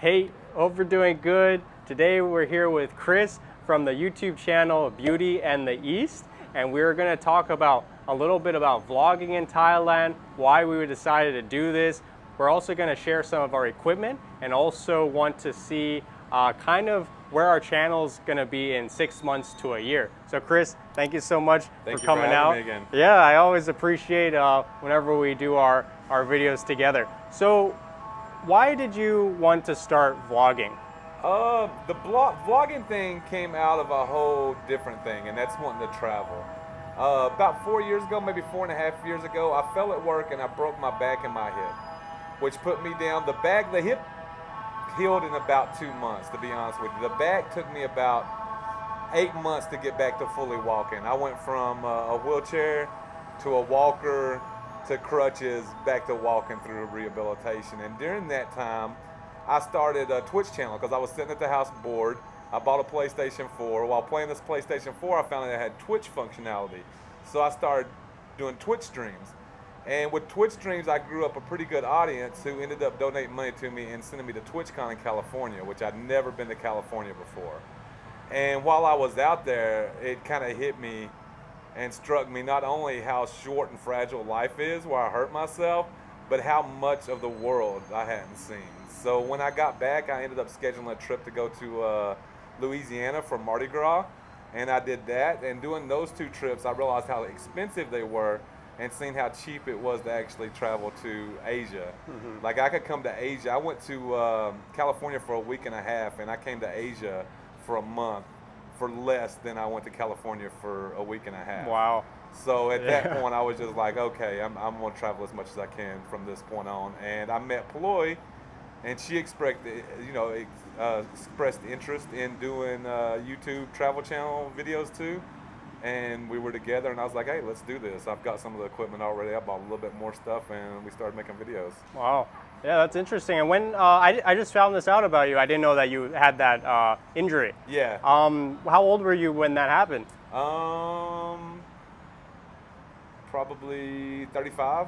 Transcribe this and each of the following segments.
Hey, hope you're doing good. Today we're here with Chris from the YouTube channel Beauty and the East, and we're going to talk about a little bit about vlogging in Thailand, why we decided to do this. We're also going to share some of our equipment and also want to see kind of where our channel's going to be in 6 months to a year. So Chris, thank you so much for coming out. Me again. Yeah, I always appreciate whenever we do our videos together. So why did you want to start vlogging? The vlogging thing came out of a whole different thing, and that's wanting to travel. About 4 years ago, maybe 4.5 years ago, I fell at work and I broke my back and my hip, which put me down. The hip healed in about 2 months, to be honest with you. The back took me about 8 months to get back to fully walking. I went from a wheelchair to a walker to crutches, back to walking through rehabilitation. And during that time, I started a Twitch channel because I was sitting at the house bored. I bought a PlayStation 4. While playing this PlayStation 4, I found that it had Twitch functionality. So I started doing Twitch streams. And with Twitch streams, I grew up a pretty good audience who ended up donating money to me and sending me to TwitchCon in California, which I'd never been to California before. And while I was out there, it kind of hit me and struck me not only how short and fragile life is, where I hurt myself, but how much of the world I hadn't seen. So when I got back, I ended up scheduling a trip to go to Louisiana for Mardi Gras, and I did that. And doing those 2 trips, I realized how expensive they were and seeing how cheap it was to actually travel to Asia. Mm-hmm. Like I could come to Asia. I went to California for a week and a half, and I came to Asia for a month for less than I went to California for a week and a half. Wow. So at that point, I was just like, okay, I'm going to travel as much as I can from this point on. And I met Ploy, and she expressed interest in doing YouTube travel channel videos too. And we were together, and I was like, hey, let's do this. I've got some of the equipment already. I bought a little bit more stuff, and we started making videos. Wow. Yeah, that's interesting. And when I just found this out about you, I didn't know that you had that injury. Yeah. How old were you when that happened? Probably 35.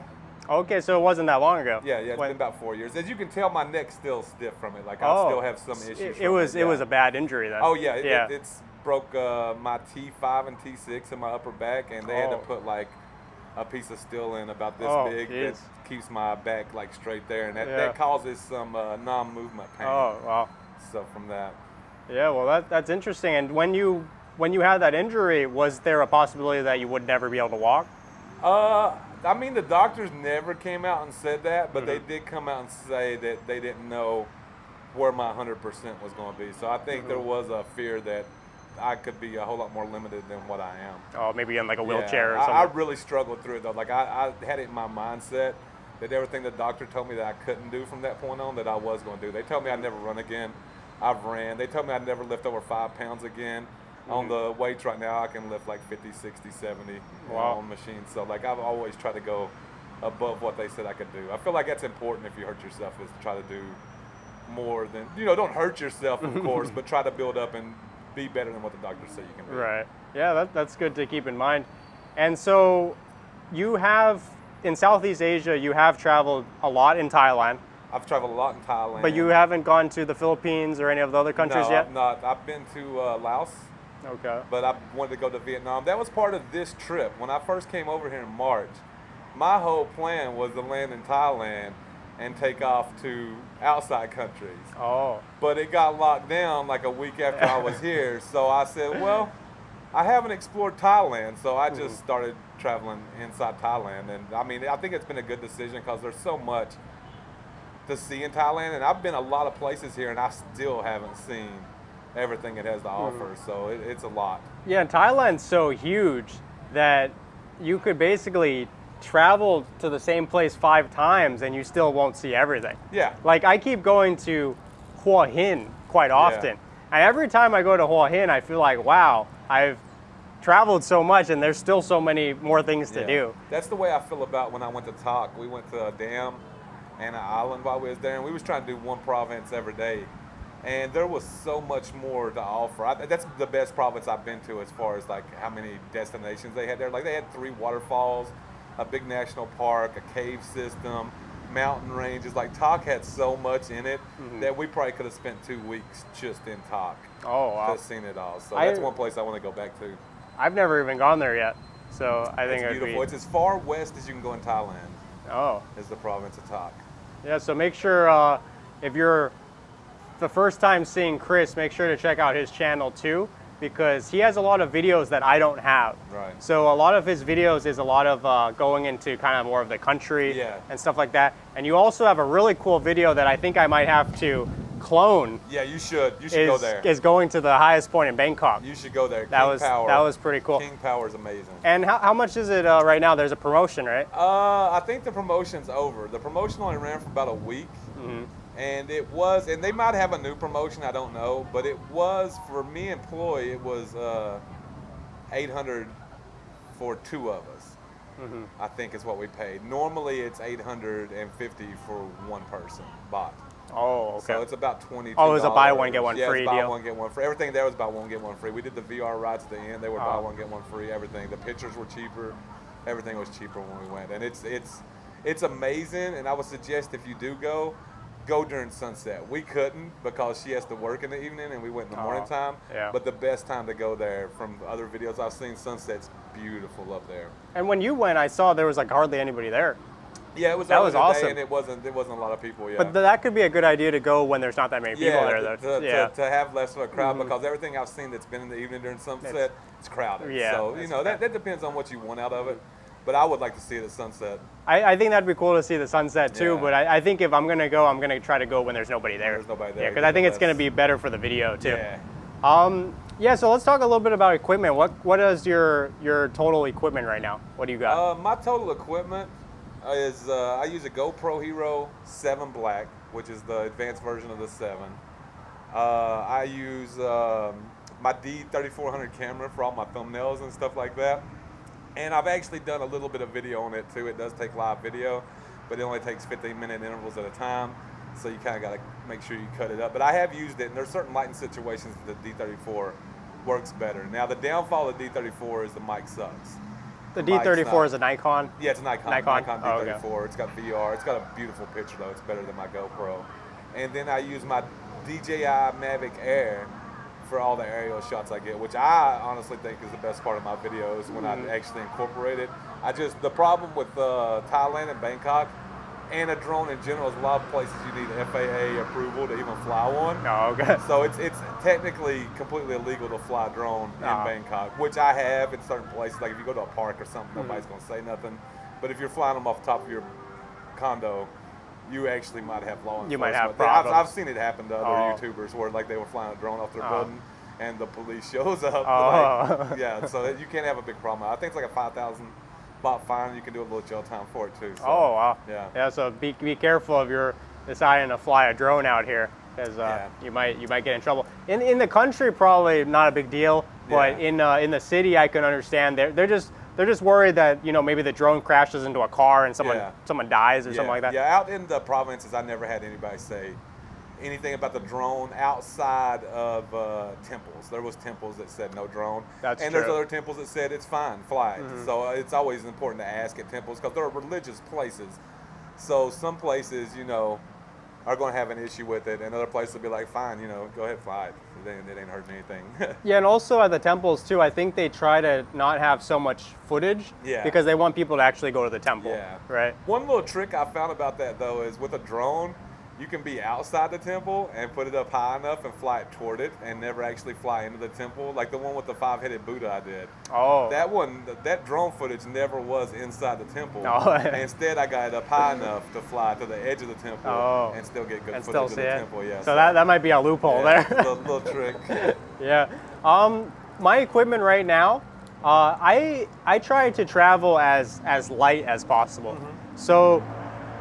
Okay, so it wasn't that long ago. Yeah, it's been about 4 years. As you can tell, my neck's still stiff from it. Like I still have some issues. It was a bad injury then. Oh yeah, it's broke my T5 and T6 in my upper back, and they had to put like a piece of steel in about this big that keeps my back like straight there, and that causes some non-movement pain. Oh wow! So from that. Yeah, well that's interesting. And when you had that injury, was there a possibility that you would never be able to walk? I mean, the doctors never came out and said that, but they did come out and say that they didn't know where my 100% was going to be. So I think there was a fear that I could be a whole lot more limited than what I am. Oh, maybe in like a wheelchair or something? I really struggled through it though. Like I had it in my mindset that everything the doctor told me that I couldn't do from that point on, that I was going to do. They told me I'd never run again. I've ran. They told me I'd never lift over 5 pounds again. On the weights right now, I can lift like 50, 60, 70 on machines. So like I've always tried to go above what they said I could do. I feel like that's important if you hurt yourself, is to try to do more than, don't hurt yourself, of course, but try to build up and be better than what the doctors say you can be. Right. Yeah, that's good to keep in mind. And so you have, in Southeast Asia, you have traveled a lot in Thailand. I've traveled a lot in Thailand. But you haven't gone to the Philippines or any of the other countries yet? No, I've not. I've been to Laos. Okay. But I wanted to go to Vietnam. That was part of this trip. When I first came over here in March, my whole plan was to land in Thailand and take off to outside countries. Oh. But it got locked down like a week after I was here. So I said, well, I haven't explored Thailand. So I just started traveling inside Thailand. And I mean, I think it's been a good decision because there's so much to see in Thailand. And I've been a lot of places here and I still haven't seen everything it has to offer, so it's a lot. Yeah, and Thailand's so huge that you could basically travel to the same place 5 times and you still won't see everything. Yeah. Like I keep going to Hua Hin quite often, and every time I go to Hua Hin, I feel like, wow, I've traveled so much and there's still so many more things to do. That's the way I feel about when I went to Tak. We went to a dam and an island while we was there, and we was trying to do one province every day. And there was so much more to offer. That's the best province I've been to as far as like how many destinations they had there. Like they had 3 waterfalls, a big national park, a cave system, mountain ranges. Like Tok had so much in it that we probably could have spent 2 weeks just in Tok. Oh, wow. To seen it all. So that's one place I want to go back to. I've never even gone there yet, so I think it's beautiful. It's as far west as you can go in Thailand. Oh. Is the province of Tok. Yeah, so make sure if you're the first time seeing Chris, make sure to check out his channel too, because he has a lot of videos that I don't have. Right. So a lot of his videos is a lot of going into kind of more of the country and stuff like that. And you also have a really cool video that I think I might have to clone. Yeah, you should. You should go there. Is going to the highest point in Bangkok. You should go there. That was pretty cool. King Power is amazing. And how much is it right now? There's a promotion, right? I think the promotion's over. The promotion only ran for about a week. And it was, and they might have a new promotion, I don't know, but it was, for me employee, it was $800 for 2 of us. I think is what we paid. Normally it's $850 for 1 person bought. Oh, okay. So it's about $22. Oh, it was a buy one get one free deal. deal. Buy one get one free. Everything there was buy one get one free. We did the VR rides at the end. They were buy one get one free. Everything. The pictures were cheaper. Everything was cheaper when we went, and it's amazing. And I would suggest if you do go during sunset. We couldn't because she has to work in the evening, and we went in the morning time. Yeah. But the best time to go there, from other videos I've seen, sunset's beautiful up there. And when you went, I saw there was like hardly anybody there. Yeah, it was. That was awesome. And it wasn't a lot of people. Yeah. But that could be a good idea to go when there's not that many people there, though. To have less of a crowd, because everything I've seen that's been in the evening during sunset, it's crowded. Yeah. So that depends on what you want out of it. But I would like to see it at sunset. I think that'd be cool to see the sunset too. But I think if I'm gonna go, I'm gonna try to go when there's nobody there. There's nobody there. Yeah, because I think it's gonna be better for the video too. Yeah. Yeah. So let's talk a little bit about equipment. What is your total equipment right now? What do you got? My total equipment is I use a GoPro Hero 7 Black, which is the advanced version of the 7. I use my D3400 camera for all my thumbnails and stuff like that. And I've actually done a little bit of video on it too. It does take live video, but it only takes 15-minute intervals at a time. So you kind of got to make sure you cut it up. But I have used it, and there's certain lighting situations that the D34 works better. Now the downfall of the D34 is the mic sucks. The D34 is a Nikon? Yeah, it's a Nikon D34. Oh, okay. It's got VR. It's got a beautiful picture though. It's better than my GoPro. And then I use my DJI Mavic Air for all the aerial shots I get, which I honestly think is the best part of my videos when I actually incorporate it. The problem with Thailand and Bangkok and a drone in general is a lot of places you need FAA approval to even fly one. Oh, okay. So it's technically completely illegal to fly a drone in Bangkok, which I have in certain places. Like if you go to a park or something, nobody's gonna say nothing. But if you're flying them off the top of your condo, you actually might have law enforcement. You might have problems. I've seen it happen to other YouTubers where like they were flying a drone off their building and the police shows up. Yeah, so you can't have a big problem. I think it's like a 5,000 baht fine. You can do a little jail time for it too. So, oh wow. Yeah. Yeah. So be careful if you're deciding to fly a drone out here, because you might get in trouble. In the country, probably not a big deal, but in the city, I can understand. They're just worried that maybe the drone crashes into a car and someone dies or something like that. Yeah, out in the provinces, I never had anybody say anything about the drone outside of temples. There was temples that said no drone. That's and true. There's other temples that said it's fine, fly it. So it's always important to ask at temples because they're religious places. So some places, are going to have an issue with it, and other places will be like, fine, go ahead, fly it. It ain't hurting anything. Yeah, and also at the temples too, I think they try to not have so much footage because they want people to actually go to the temple. Yeah. Right. One little trick I found about that though is with a drone, you can be outside the temple and put it up high enough and fly it toward it and never actually fly into the temple. Like the one with the 5-headed Buddha I did. Oh. That drone footage never was inside the temple. Oh. Instead, I got it up high enough to fly to the edge of the temple and still get good footage of the temple. Yeah. So that might be a loophole there. little trick. Yeah. My equipment right now, I try to travel as light as possible. So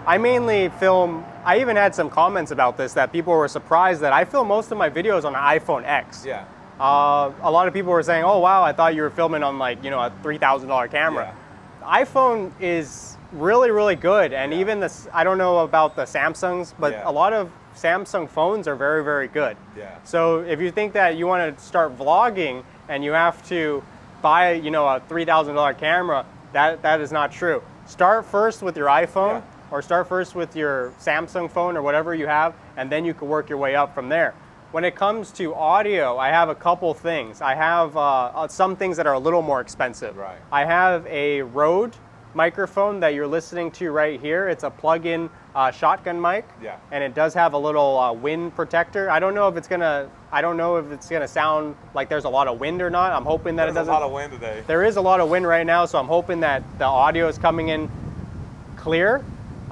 I mainly film. I even had some comments about this that people were surprised that I film most of my videos on an iPhone X. Yeah. A lot of people were saying, "Oh wow, I thought you were filming on like a $3,000 camera." Yeah. iPhone is really, really good, and even this. I don't know about the Samsungs, but a lot of Samsung phones are very, very good. Yeah. So if you think that you want to start vlogging and you have to buy a $3,000 camera, that is not true. Start first with your iPhone. or start first with your Samsung phone or whatever you have, and then you can work your way up from there. When it comes to audio, I have a couple things. I have some things that are a little more expensive. Right. I have a Rode microphone that you're listening to right here. It's a plug-in shotgun mic, Yeah. and it does have a little wind protector. I don't know if it's gonna sound like there's a lot of wind or not. I'm hoping that it doesn't. There's a lot of wind today. There is a lot of wind right now, so I'm hoping that the audio is coming in clear.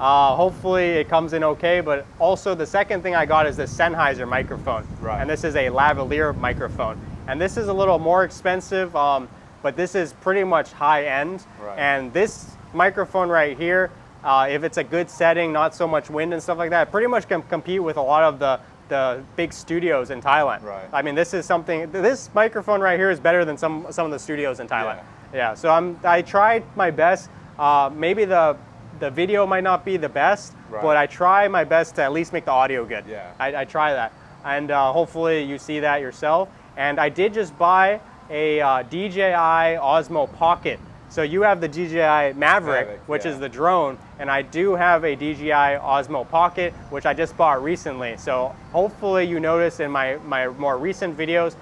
Hopefully it comes in okay, but also the second thing I got is this Sennheiser microphone. Right. And this is a lavalier microphone. And this is a little more expensive, but this is pretty much high end. Right. And this microphone right here, if it's a good setting, not so much wind and stuff like that, pretty much can compete with a lot of the big studios in Thailand. Right. I mean, this microphone right here is better than some of the studios in Thailand. Yeah, so I tried my best. Maybe the video might not be the best, Right. but I try my best to at least make the audio good. Yeah. I try that. And hopefully you see that yourself. And I did just buy a DJI Osmo Pocket. So you have the DJI Maverick, which is the drone, and I do have a DJI Osmo Pocket, which I just bought recently. So hopefully you notice in my more recent videos,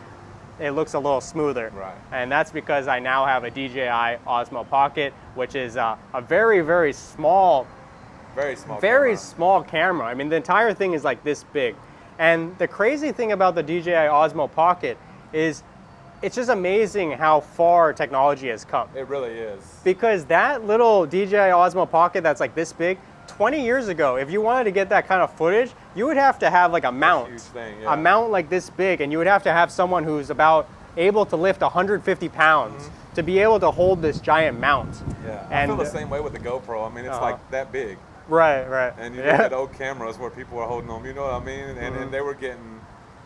it looks a little smoother. Right. And that's because I now have a DJI Osmo Pocket, which is a very, very small, small camera. I mean, the entire thing is like this big. And the crazy thing about the DJI Osmo Pocket is it's just amazing how far technology has come. It really is. Because that little DJI Osmo Pocket that's like this big, 20 years ago, if you wanted to get that kind of footage, you would have to have like a mount. Huge thing, yeah. A mount like this big, and you would have to have someone who's about able to lift 150 pounds to be able to hold this giant mount. Yeah, And, I feel the same way with the GoPro. I mean, it's like that big. Right, right. And you look at old cameras where people are holding them, you know what I mean? And they were getting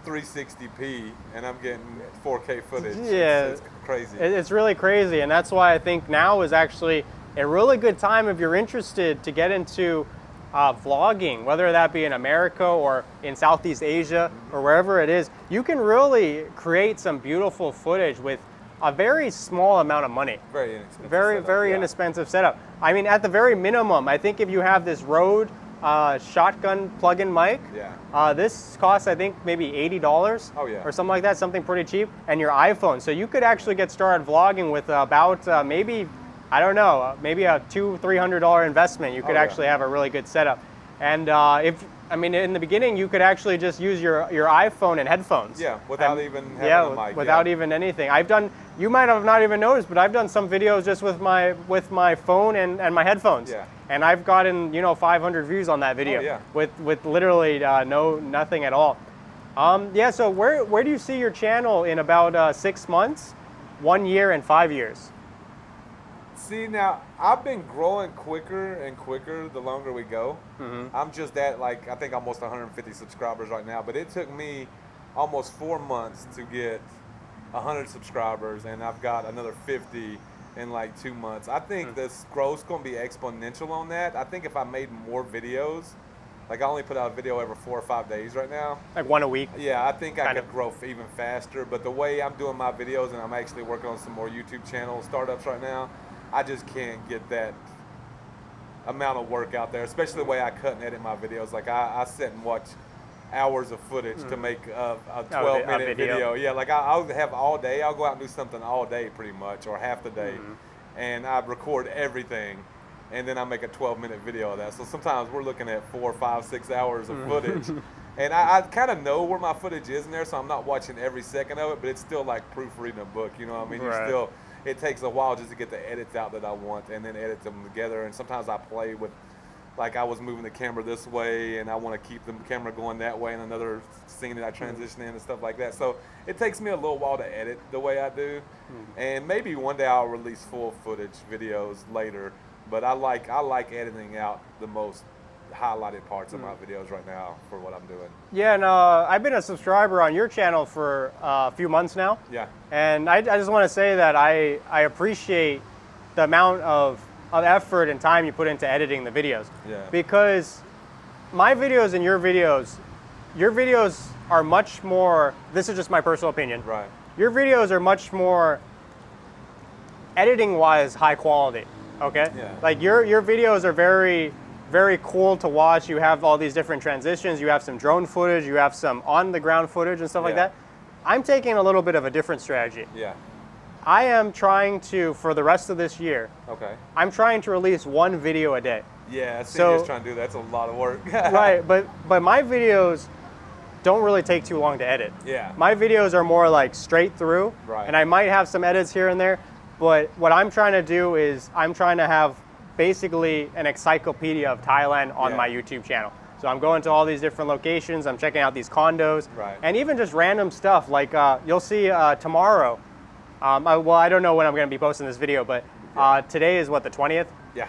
360p, and I'm getting 4K footage. Yeah. It's crazy. It's really crazy, and that's why I think now is actually a really good time if you're interested to get into vlogging, whether that be in America or in Southeast Asia or wherever it is. You can really create some beautiful footage with a very small amount of money. Very inexpensive. Very inexpensive setup. I mean, at the very minimum, I think if you have this Rode shotgun plug-in mic, this costs, I think, maybe $80 or something like that, something pretty cheap, and your iPhone. So you could actually get started vlogging with about maybe, I don't know, maybe a $200-300 investment. You could actually have a really good setup. And in the beginning, you could actually just use your iPhone and headphones. Yeah, without even having a mic. Without even anything. You might have not even noticed, but I've done some videos just with my phone and my headphones. Yeah. And I've gotten 500 views on that video with literally nothing at all. So where do you see your channel in about 6 months, 1 year, and 5 years? See, now, I've been growing quicker and quicker the longer we go. I'm just at, I think almost 150 subscribers right now, but it took me almost 4 months to get 100 subscribers, and I've got another 50 in 2 months. I think this growth's going to be exponential on that. I think if I made more videos, I only put out a video every 4 or 5 days right now. Like one a week? Yeah, I think I could grow even faster, but the way I'm doing my videos, and I'm actually working on some more YouTube channel startups right now, I just can't get that amount of work out there, especially the way I cut and edit my videos. I sit and watch hours of footage to make a 12-minute video. Yeah, I'll have all day. I'll go out and do something all day pretty much, or half the day, and I record everything, and then I make a 12-minute video of that. So sometimes we're looking at 4, 5, 6 hours of footage. And I kind of know where my footage is in there, so I'm not watching every second of it, but it's still like proofreading a book, you know what I mean? It takes a while just to get the edits out that I want and then edit them together. And sometimes I play with, I was moving the camera this way and I want to keep the camera going that way in another scene that I transition in and stuff like that. So it takes me a little while to edit the way I do. And maybe one day I'll release full footage videos later, but I like editing out the most highlighted parts of my videos right now for what I'm doing. Yeah, and I've been a subscriber on your channel for a few months now. Yeah. And I just want to say that I appreciate the amount of effort and time you put into editing the videos. Yeah. Because my videos and your videos are much more, this is just my personal opinion. Right. Your videos are much more, editing-wise, high quality, okay? Yeah. Your videos are very, very cool to watch. You have all these different transitions. You have some drone footage. You have some on-the-ground footage and stuff like that. I'm taking a little bit of a different strategy. Yeah. I am trying to, for the rest of this year, I'm trying to release one video a day. Yeah, so trying to do that. That's a lot of work. Right, but my videos don't really take too long to edit. Yeah. My videos are more like straight through, and I might have some edits here and there, but what I'm trying to do is I'm trying to have basically an encyclopedia of Thailand on my YouTube channel. So I'm going to all these different locations, I'm checking out these condos, and even just random stuff like you'll see tomorrow, well, I don't know when I'm going to be posting this video, but today is what, the 20th? Yeah.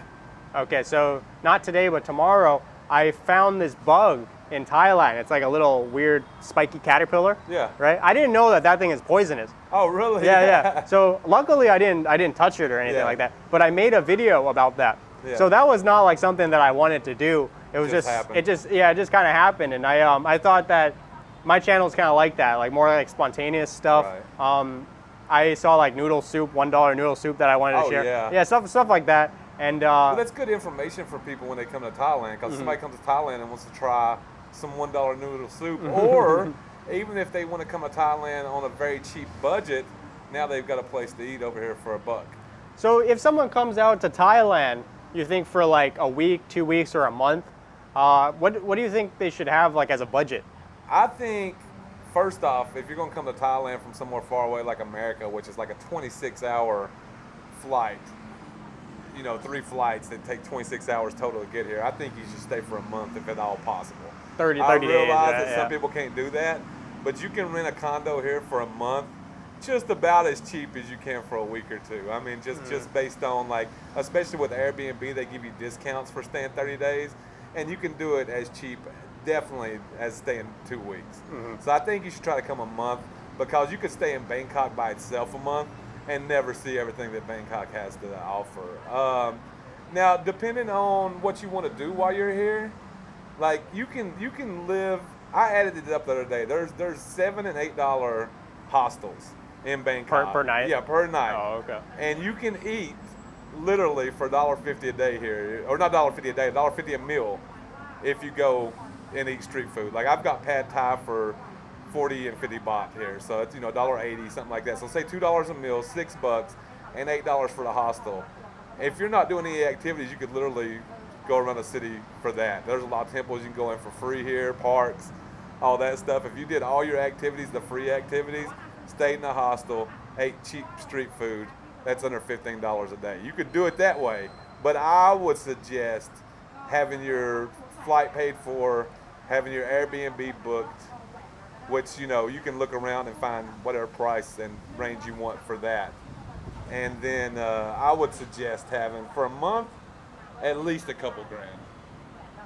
Okay, so not today, but tomorrow, I found this bug in Thailand. It's like a little weird spiky caterpillar. Yeah. Right? I didn't know that that thing is poisonous. Oh, really? Yeah. So luckily I didn't touch it or anything like that. But I made a video about that. Yeah. So that was not like something that I wanted to do. It was just happened. it just kind of happened, and I thought that my channel is kind of like that, like more like spontaneous stuff. Right. I saw like noodle soup, $1 noodle soup that I wanted to share. Yeah, stuff like that. And well, that's good information for people when they come to Thailand, because somebody comes to Thailand and wants to try some $1 noodle soup, or even if they want to come to Thailand on a very cheap budget, now they've got a place to eat over here for $1. So if someone comes out to Thailand, you think for like a week, 2 weeks, or a month, what do you think they should have like as a budget? I think, first off, if you're going to come to Thailand from somewhere far away like America, which is like a 26-hour flight, 3 flights that take 26 hours total to get here, I think you should stay for a month if at all possible. 30 I days. realize that some people can't do that, but you can rent a condo here for a month just about as cheap as you can for a week or two. I mean, just based on, like, especially with Airbnb, they give you discounts for staying 30 days, and you can do it as cheap, definitely, as staying 2 weeks. So I think you should try to come a month, because you could stay in Bangkok by itself a month and never see everything that Bangkok has to offer. Now, depending on what you want to do while you're here, like you can live. I added it up the other day. There's $7 and $8 hostels in Bangkok per night. Yeah, per night. Oh, okay. And you can eat literally for $1.50 a day here, or not $1.50 a day, $1.50 a meal, if you go and eat street food. Like I've got pad thai for 40 and 50 baht here, so it's $1.80, something like that. So say $2 a meal, $6, and $8 for the hostel. If you're not doing any activities, you could literally go around the city for that. There's a lot of temples you can go in for free here, parks, all that stuff. If you did all your activities, the free activities, stayed in the hostel, ate cheap street food, that's under $15 a day. You could do it that way, but I would suggest having your flight paid for, having your Airbnb booked, which you can look around and find whatever price and range you want for that. And then I would suggest having, for a month, at least a couple grand.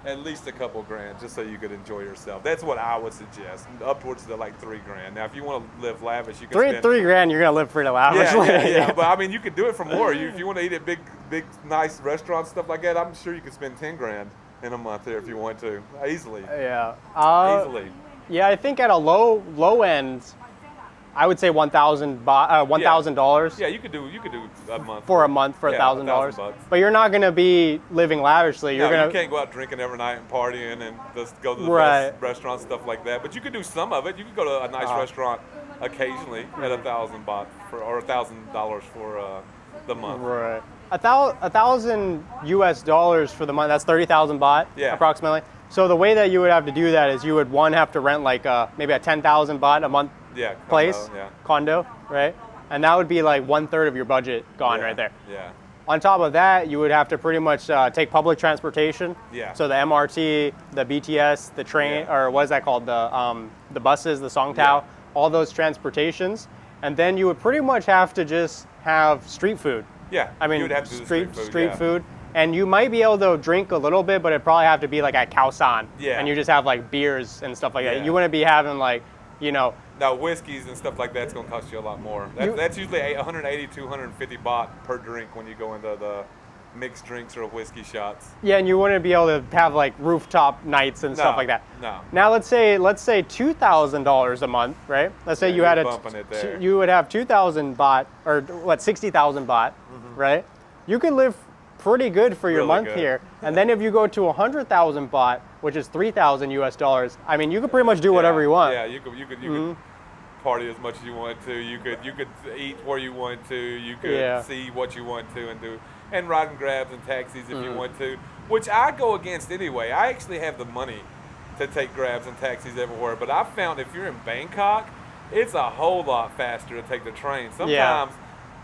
At least a couple grand, just so you could enjoy yourself. That's what I would suggest. Upwards to like $3 grand. Now, if you want to live lavish, you can spend $3 grand. You're gonna live pretty lavishly. Yeah. But I mean, you could do it for more. If you want to eat at big, nice restaurants, stuff like that, I'm sure you could spend 10 grand in a month here if you want to, easily. Yeah. Easily. Yeah, I think at a low end, I would say $1,000. Yeah, you could do a month for a month for $1,000. But you're not going to be living lavishly. You can't go out drinking every night and partying and just go to the best restaurants, stuff like that. But you could do some of it. You could go to a nice restaurant occasionally at $1,000 baht or $1,000 for the month. Right. $1,000 US for the month. That's 30,000 baht approximately. So the way that you would have to do that is you would have to rent like maybe a 10,000 baht a month. Condo, right? And that would be like 1/3 of your budget gone right there. Yeah. On top of that, you would have to pretty much take public transportation. Yeah. So the MRT, the BTS, the train, or what is that called? The buses, the Songtao, all those transportations. And then you would pretty much have to just have street food. Yeah. I mean, you would have to do street food. And you might be able to drink a little bit, but it'd probably have to be like at Khao San. Yeah. And you just have like beers and stuff like that. You wouldn't be having like, Now, whiskeys and stuff like that's going to cost you a lot more. That's usually 180, 250 baht per drink when you go into the mixed drinks or whiskey shots. Yeah, and you wouldn't be able to have like rooftop nights and stuff like that. No. Now let's say $2,000 a month, right? Let's say you had you would have 2,000 baht or 60,000 baht, right? You could live pretty good for your Really month good. here. And then if you go to 100,000 baht, which is 3,000 US dollars, I mean, you could pretty much do whatever you want. Yeah, you could party as much as you want to. You could eat where you want to. You could see what you want to and do, and ride in grabs and taxis if you want to, which I go against anyway. I actually have the money to take grabs and taxis everywhere, but I found if you're in Bangkok, it's a whole lot faster to take the train. Sometimes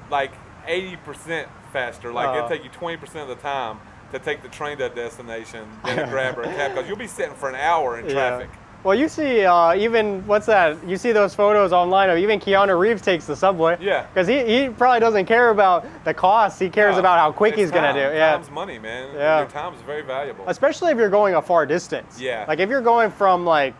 like 80% faster. Like it'll take you 20% of the time to take the train to a destination than a grab or a cab, because you'll be sitting for an hour in traffic. Well, you see, even what's that? You see those photos online of even Keanu Reeves takes the subway. Yeah. Because he probably doesn't care about the cost. He cares about how quick he's gonna do. Yeah. Time's money, man. Yeah. Your time is very valuable. Especially if you're going a far distance. Yeah. Like if you're going from like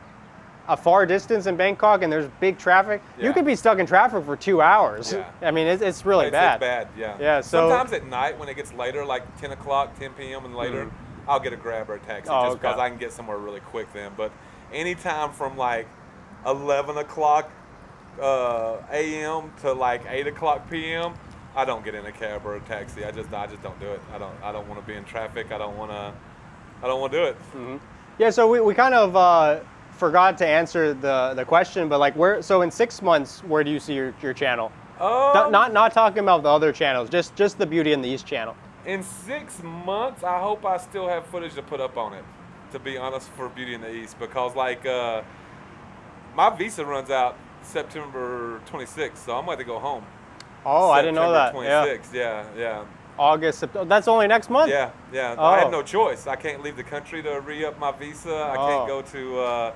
a far distance in Bangkok and there's big traffic, you could be stuck in traffic for 2 hours. Yeah. I mean, it's really bad. It's bad, yeah. Yeah. So sometimes at night when it gets later, like 10 o'clock, 10 p.m. and later, I'll get a grab or a taxi just because I can get somewhere really quick then. But anytime from like 11 o'clock a.m. to like 8 o'clock p.m., I don't get in a cab or a taxi. I just don't do it. I don't want to be in traffic. I don't want to do it. Yeah. So we kind of forgot to answer the question, but like so in 6 months, where do you see your channel? Not talking about the other channels, just the Beauty in the East channel. In 6 months, I hope I still have footage to put up on it, to be honest, for Beauty in the East, because like my visa runs out September 26th, so I'm going to go home. Oh, I didn't know that. September 26th, yeah. August, September. That's only next month? Yeah. Oh. I have no choice. I can't leave the country to re-up my visa. I can't go to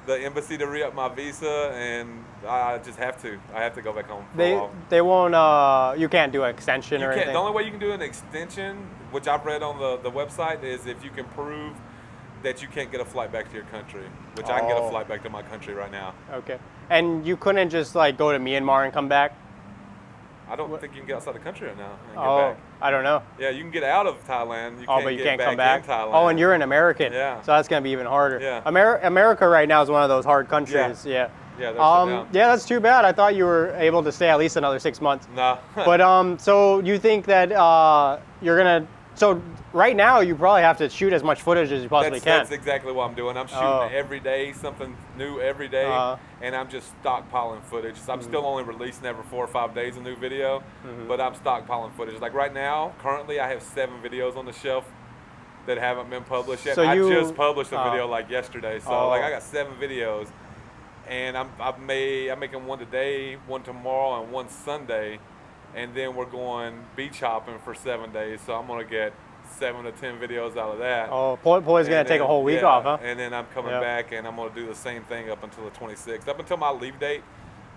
the embassy to re-up my visa, and I just have to. I have to go back home for a while. They won't, you can't do an extension or anything? The only way you can do an extension, which I've read on the website, is if you can prove that you can't get a flight back to your country, which I can get a flight back to my country right now. Okay. And you couldn't just like go to Myanmar and come back? I don't think you can get outside the country right now and get back. I don't know. Yeah, you can get out of Thailand. But you can't come back. In Thailand. Oh, and you're an American. Yeah. So that's going to be even harder. Yeah. America right now is one of those hard countries. Yeah. Yeah, that's too bad. I thought you were able to stay at least another 6 months. No. But so you think that you're going to, so right now you probably have to shoot as much footage as you possibly can. That's exactly what I'm doing. I'm shooting every day, something new every day, and I'm just stockpiling footage. So I'm still only releasing every 4 or 5 days a new video, but I'm stockpiling footage. Like right now, currently I have 7 videos on the shelf that haven't been published yet. So I just published a video like yesterday, so like I got 7 videos, and I'm making one today, one tomorrow, and one Sunday. And then we're going beach hopping for 7 days, so I'm gonna get 7 to 10 videos out of that. Oh, Poy's gonna take a whole week off, huh? And then I'm coming back, and I'm gonna do the same thing up until the 26th. Up until my leave date,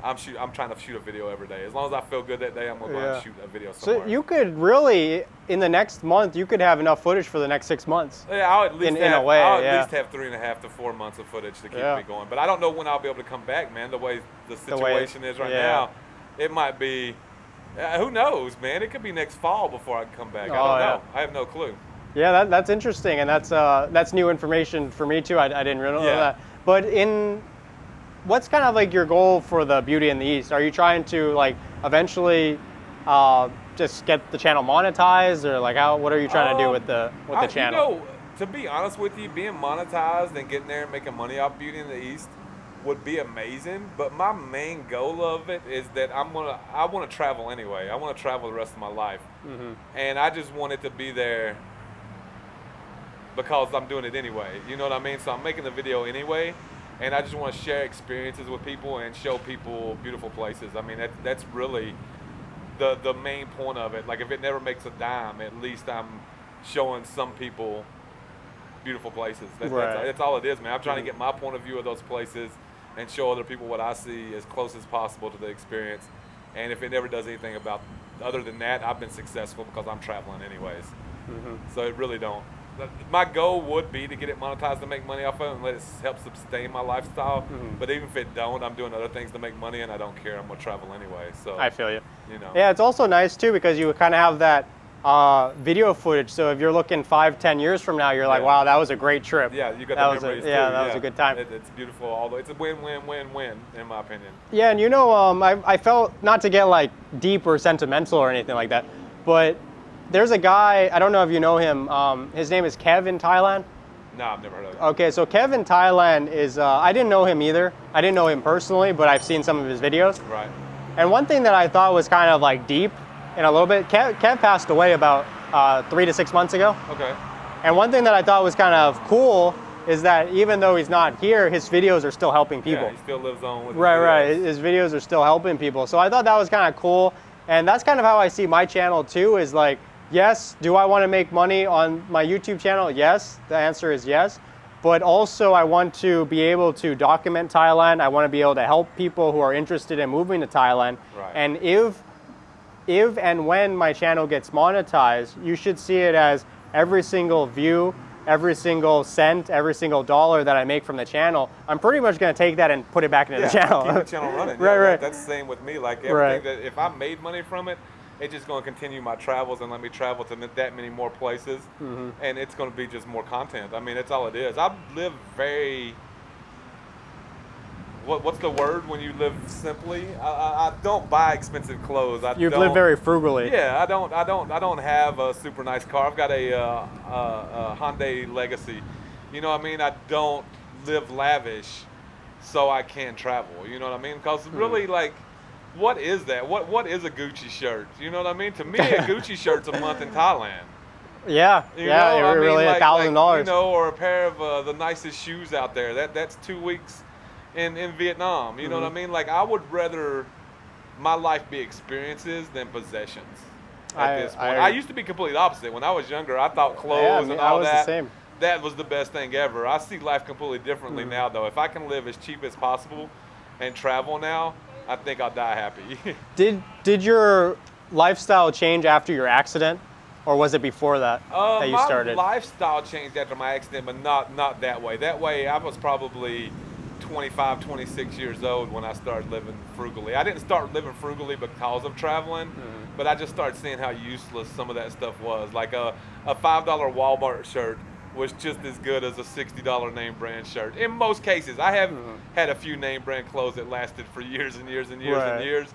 I'm trying to shoot a video every day. As long as I feel good that day, I'm gonna go out and shoot a video somewhere. So you could really, in the next month, you could have enough footage for the next 6 months. Yeah, I'll at least in a way, I'll at least have 3.5 to 4 months of footage to keep me going. But I don't know when I'll be able to come back, man. The way the situation is right now, it might be. Who knows, man? It could be next fall before I can come back. I don't know. I have no clue. Yeah, that's interesting, and that's new information for me too. I didn't really know that. But what's kind of like your goal for the Beauty in the East? Are you trying to like eventually just get the channel monetized, or like what are you trying to do with the channel? You know, to be honest with you, being monetized and getting there and making money off Beauty in the East would be amazing, but my main goal of it is that I want to travel anyway. I want to travel the rest of my life, and I just want it to be there because I'm doing it anyway. You know what I mean? So I'm making the video anyway, and I just want to share experiences with people and show people beautiful places. I mean, that's really the main point of it. Like if it never makes a dime, at least I'm showing some people beautiful places. That's all it is, man. I'm trying to get my point of view of those places and show other people what I see as close as possible to the experience. And if it never does anything other than that, I've been successful because I'm traveling anyways. So it really don't. My goal would be to get it monetized to make money off of it and let it help sustain my lifestyle. But even if it don't, I'm doing other things to make money, and I don't care. I'm gonna travel anyway. So I feel you. You know. Yeah, it's also nice too because you kind of have that video footage. So if you're looking 5-10 years from now, you're like, wow, that was a great trip. Yeah, you got the memories too. That was a good time. It's beautiful. Although it's a win-win-win-win in my opinion. Yeah, and you know, I felt, not to get like deep or sentimental or anything like that, but there's a guy, I don't know if you know him, his name is Kev in Thailand. No, I've never heard of it. Okay, so Kev in Thailand is, I didn't know him either. I didn't know him personally, but I've seen some of his videos. Right. And one thing that I thought was kind of like deep in a little bit, Kev passed away about 3 to 6 months ago. Okay. And one thing that I thought was kind of cool is that even though he's not here, his videos are still helping people. Yeah, he still lives on with Right. His videos are still helping people. So I thought that was kind of cool. And that's kind of how I see my channel too, is like, yes, do I want to make money on my YouTube channel? Yes, the answer is yes. But also I want to be able to document Thailand. I want to be able to help people who are interested in moving to Thailand. Right. And if and when my channel gets monetized, you should see it as every single view, every single cent, every single dollar that I make from the channel, I'm pretty much going to take that and put it back into the channel. Keep the channel running. Right. That's the same with me. Like everything that if I made money from it, it's just going to continue my travels and let me travel to that many more places, and it's going to be just more content. I mean, that's all it is. I live very. What's the word when you live simply? I don't buy expensive clothes. You live very frugally. Yeah, I don't have a super nice car. I've got a Hyundai Legacy. You know what I mean? I don't live lavish, so I can travel. You know what I mean? Because really, like, what is that? What is a Gucci shirt? You know what I mean? To me, a Gucci shirt's a month in Thailand. Yeah, you know? I mean, really like, $1,000. You know, or a pair of the nicest shoes out there. That's 2 weeks in Vietnam. You know what I mean? Like, I would rather my life be experiences than possessions at this point. I used to be completely opposite. When I was younger, I thought clothes and all that. The same. That was the best thing ever. I see life completely differently now, though. If I can live as cheap as possible and travel now, I think I'll die happy. Did your lifestyle change after your accident, or was it before that that you started? My lifestyle changed after my accident, but not that way. That way, I was probably 25, 26 years old when I started living frugally. I didn't start living frugally because of traveling, but I just started seeing how useless some of that stuff was. Like a $5 Walmart shirt was just as good as a $60 name brand shirt. In most cases, I have had a few name brand clothes that lasted for years and years and years and years,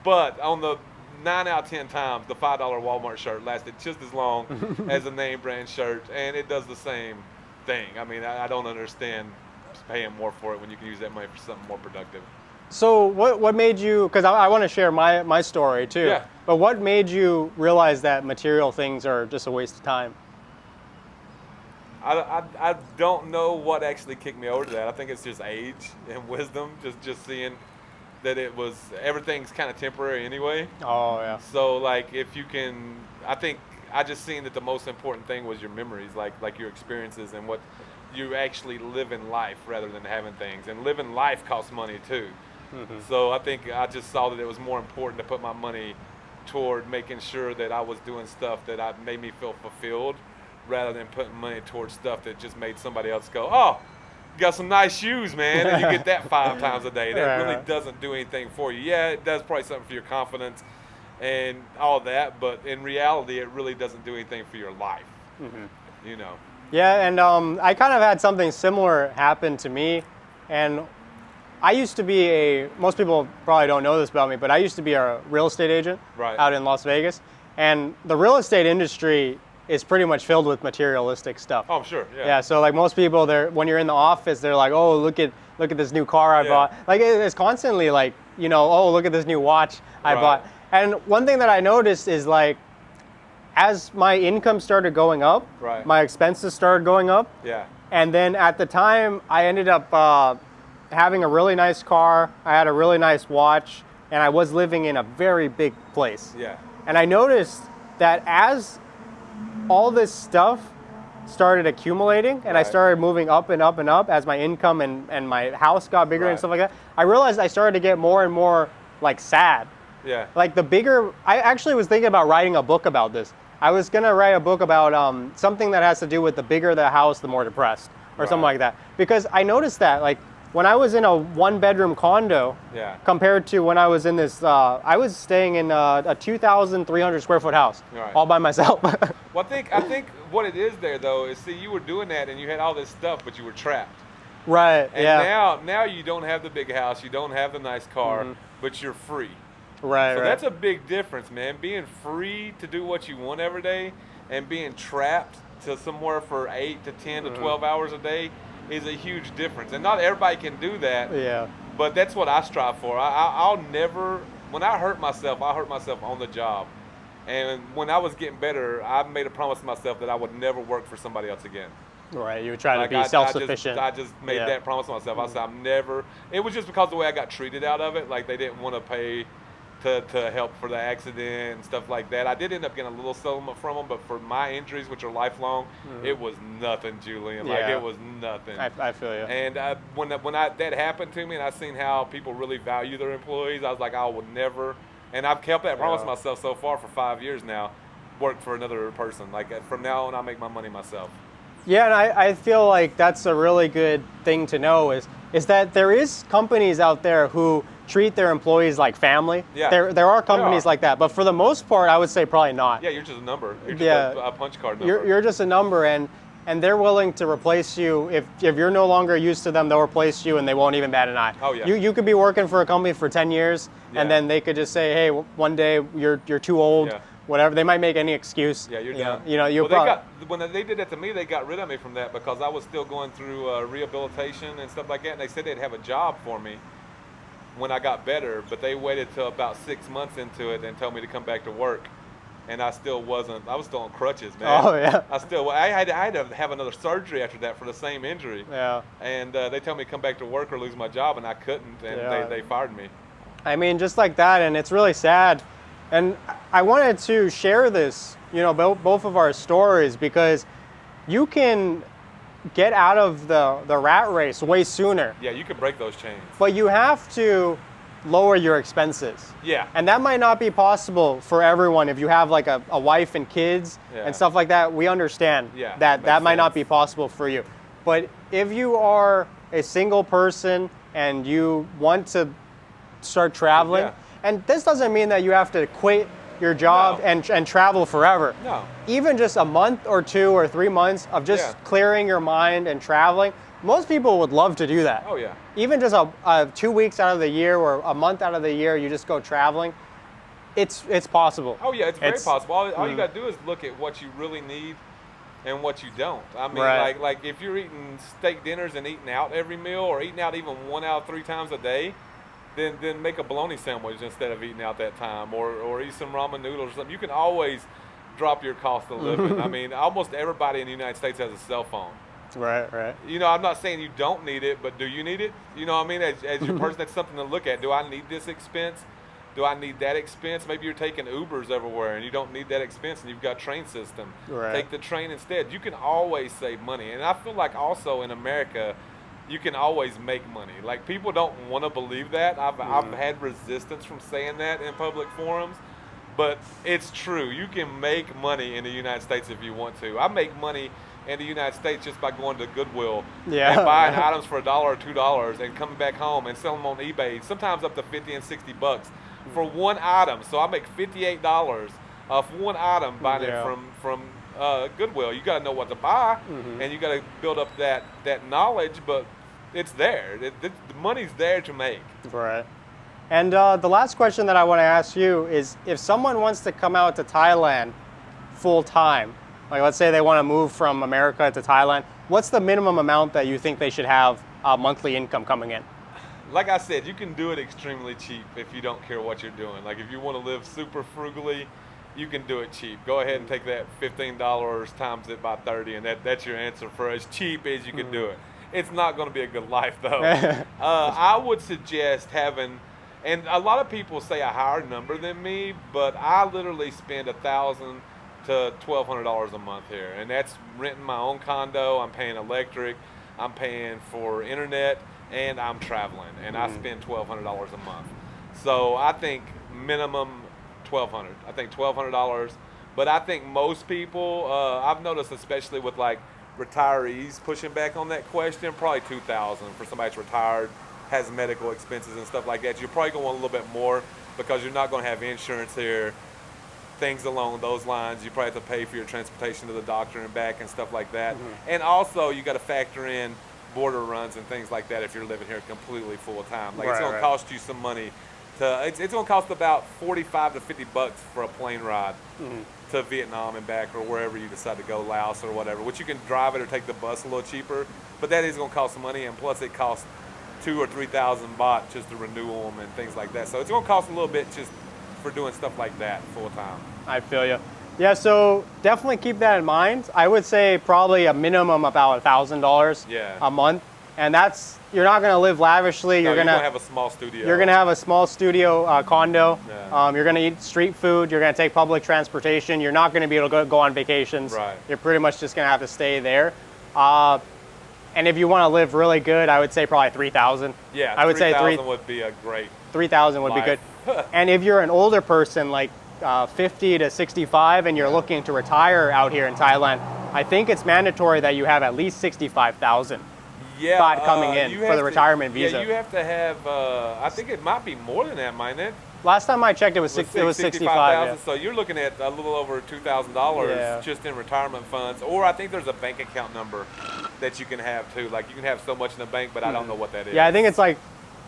but on the 9 out of 10 times, the $5 Walmart shirt lasted just as long as a name brand shirt, and it does the same thing. I mean, I don't understand paying more for it when you can use that money for something more productive. So what made you, because I want to share my story too, but what made you realize that material things are just a waste of time? I don't know what actually kicked me over to that. I think it's just age and wisdom, just seeing that everything's kind of temporary anyway. Oh, yeah. So, like, if you can, I think I just seen that the most important thing was your memories, like your experiences and what you actually live in life rather than having things. And living life costs money too. So I think I just saw that it was more important to put my money toward making sure that I was doing stuff that made me feel fulfilled, rather than putting money towards stuff that just made somebody else go, oh, you got some nice shoes, man, and you get that 5 times a day. That really doesn't do anything for you. Yeah, it does probably something for your confidence and all that, but in reality, it really doesn't do anything for your life, you know. Yeah, and I kind of had something similar happen to me, and I used to be most people probably don't know this about me, but I used to be a real estate agent out in Las Vegas, and the real estate industry is pretty much filled with materialistic stuff. Oh, sure, yeah. Yeah, so like most people, when you're in the office, they're like, oh, look at this new car I bought. Like it's constantly like, you know, oh, look at this new watch I bought. And one thing that I noticed is like, as my income started going up, my expenses started going up. Yeah. And then at the time, I ended up having a really nice car. I had a really nice watch, and I was living in a very big place. Yeah. And I noticed that as all this stuff started accumulating and I started moving up and up and up as my income and my house got bigger and stuff like that, I realized I started to get more and more like sad. Yeah. Like I actually was thinking about writing a book about this. I was gonna write a book about something that has to do with the bigger the house, the more depressed, or something like that. Because I noticed that like when I was in a 1-bedroom condo, compared to when I was in this, I was staying in a 2,300 square foot house, all by myself. Well, I think what it is there though is, see, you were doing that and you had all this stuff, but you were trapped. Right. And now you don't have the big house, you don't have the nice car, but you're free. Right, So right. that's a big difference, man. Being free to do what you want every day and being trapped to somewhere for 8 to 10 to 12 hours a day is a huge difference. And not everybody can do that, Yeah. but that's what I strive for. I'll never, when I hurt myself on the job. And when I was getting better, I made a promise to myself that I would never work for somebody else again. Right. You were trying Like to be self-sufficient. I just made that promise to myself. I said I'm never. It was just because of the way I got treated out of it. Like they didn't want to pay to help for the accident and stuff like that. I did end up getting a little settlement from them, but for my injuries, which are lifelong, it was nothing, Julian. Like it was nothing. I feel you. And when that happened to me, and I seen how people really value their employees, I was like, I would never. And I've kept that promise to myself so far for 5 years now. Work for another person. Like from now on, I make my money myself. Yeah, and I feel like that's a really good thing to know is that there is companies out there who treat their employees like family. Yeah. There are companies like that, but for the most part, I would say probably not. Yeah, you're just a number. You're just a punch card number. You're just a number, and they're willing to replace you. If you're no longer used to them, they'll replace you, and they won't even bat an eye. Oh, yeah. You could be working for a company for 10 years, and then they could just say, hey, one day you're too old. Yeah. Whatever, they might make any excuse. Yeah, you're done. When they did that to me, they got rid of me from that because I was still going through rehabilitation and stuff like that. And they said they'd have a job for me when I got better, but they waited till about 6 months into it and told me to come back to work. And I still wasn't. I was still on crutches, man. Oh yeah. I had to have another surgery after that for the same injury. Yeah. And they told me to come back to work or lose my job, and I couldn't. And they fired me. I mean, just like that, and it's really sad. And I wanted to share this, both of our stories, because you can get out of the rat race way sooner. Yeah, you can break those chains. But you have to lower your expenses. Yeah. And that might not be possible for everyone. If you have like a wife and kids and stuff like that, we understand that might not be possible for you. But if you are a single person and you want to start traveling, and this doesn't mean that you have to quit your job and travel forever. No. Even just a month or 2 or 3 months of just clearing your mind and traveling, most people would love to do that. Oh, yeah. Even just 2 weeks out of the year or a month out of the year, you just go traveling. It's possible. Oh, yeah, it's very possible. All you got to do is look at what you really need and what you don't. I mean, like if you're eating steak dinners and eating out every meal or eating out even 1 out of 3 times a day, then make a bologna sandwich instead of eating out that time, or eat some ramen noodles or something. You can always drop your cost of living. I mean, almost everybody in the United States has a cell phone. Right. I'm not saying you don't need it, but do you need it? You know what I mean? As your person, that's something to look at. Do I need this expense? Do I need that expense? Maybe you're taking Ubers everywhere and you don't need that expense and you've got train system. Right. Take the train instead. You can always save money. And I feel like also in America, you can always make money. Like people don't want to believe that. I've had resistance from saying that in public forums, but it's true. You can make money in the United States if you want to. I make money in the United States just by going to Goodwill and buying items for $1 or $2 and coming back home and selling them on eBay, sometimes up to $50 and $60 for one item. So I make $58 off one item buying it from Goodwill. You got to know what to buy, and you got to build up that knowledge, but it's there. The money's there to make. Right. And the last question that I want to ask you is, if someone wants to come out to Thailand full time, like let's say they want to move from America to Thailand, what's the minimum amount that you think they should have monthly income coming in? Like I said, you can do it extremely cheap if you don't care what you're doing. Like if you want to live super frugally, you can do it cheap. Go ahead and take that $15 times it by 30, and that's your answer for as cheap as you can do it. It's not going to be a good life, though. I would suggest having, and a lot of people say a higher number than me, but I literally spend $1,000 to $1,200 a month here, and that's renting my own condo. I'm paying electric, I'm paying for internet, and I'm traveling, and I spend $1,200 a month. So I think minimum $1,200. I think $1,200, but I think most people, I've noticed, especially with like retirees pushing back on that question, probably $2,000 for somebody that's retired, has medical expenses and stuff like that. You're probably going to want a little bit more because you're not going to have insurance here, things along those lines. You probably have to pay for your transportation to the doctor and back and stuff like that. And also you got to factor in border runs and things like that if you're living here completely full time. Like it's going to cost you some money It's going to cost about 45 to 50 bucks for a plane ride to Vietnam and back, or wherever you decide to go, Laos or whatever. Which you can drive it or take the bus a little cheaper, but that is going to cost some money, and plus it costs 2,000 or 3,000 baht just to renew them and things like that. So it's going to cost a little bit just for doing stuff like that full time. I feel you. Yeah, so definitely keep that in mind. I would say probably a minimum about $1,000 a month, and that's, you're not going to live lavishly. No, you're going to have a small studio. You're going to have a small studio condo. Yeah. You're going to eat street food. You're going to take public transportation. You're not going to be able to go on vacations. Right. You're pretty much just going to have to stay there. And if you want to live really good, I would say probably 3,000. Yeah, I would say 3,000 would be a great 3,000 would life. be good. And if you're an older person, like 50 to 65, and you're looking to retire out here in Thailand, I think it's mandatory that you have at least 65,000 baht coming in for the retirement visa. Yeah, you have to have, I think it might be more than that, mightn't it? Last time I checked, it was 65. Yeah. So you're looking at a little over $2,000 just in retirement funds. Or I think there's a bank account number that you can have too. Like you can have so much in the bank, but I don't know what that is. Yeah, I think it's like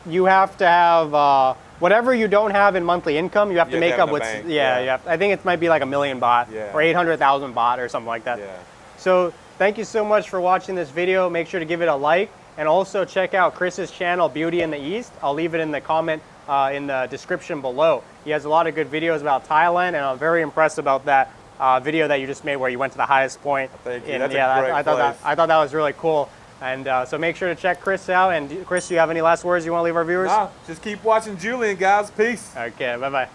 you have to have whatever you don't have in monthly income, you have to make up with. Yeah. I think it might be like 1 million baht or 800,000 baht or something like that. Yeah. So thank you so much for watching this video. Make sure to give it a like, and also check out Chris's channel, Beauty in the East. I'll leave it in the comment in the description below. He has a lot of good videos about Thailand, and I'm very impressed about that video that you just made where you went to the highest point. Thank you. That's a great place. I thought that was really cool. And so make sure to check Chris out. And Chris, do you have any last words you want to leave our viewers? No, just keep watching Julian, guys. Peace. Okay, bye-bye.